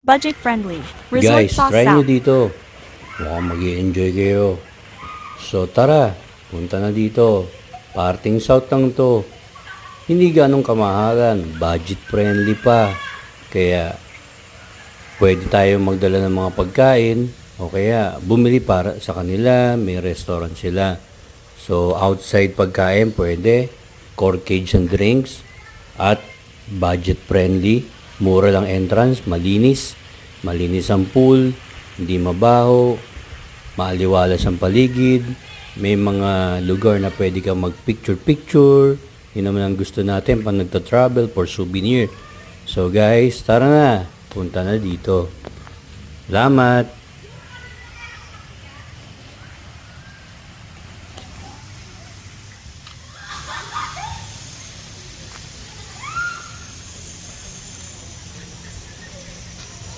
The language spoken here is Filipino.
Budget-friendly. Resort Guys, Sauce try nyo South. dito. Mukhang mag-i-enjoy kayo. So tara, punta na dito. Parting South lang to. Hindi ganong kamahalan. Budget-friendly pa. Kaya pwede tayo magdala ng mga pagkain o kaya bumili para sa kanila. May restaurant sila. So outside pagkain pwede. Corkage and drinks. At budget-friendly. Mura lang entrance. Malinis. Malinis ang pool. Hindi mabaho. Maaliwalas ang paligid. May mga lugar na pwede kang mag-picture-picture. Yun naman ang gusto natin pag nagta-travel for souvenir. So guys, tara na. Punta na dito. Salamat!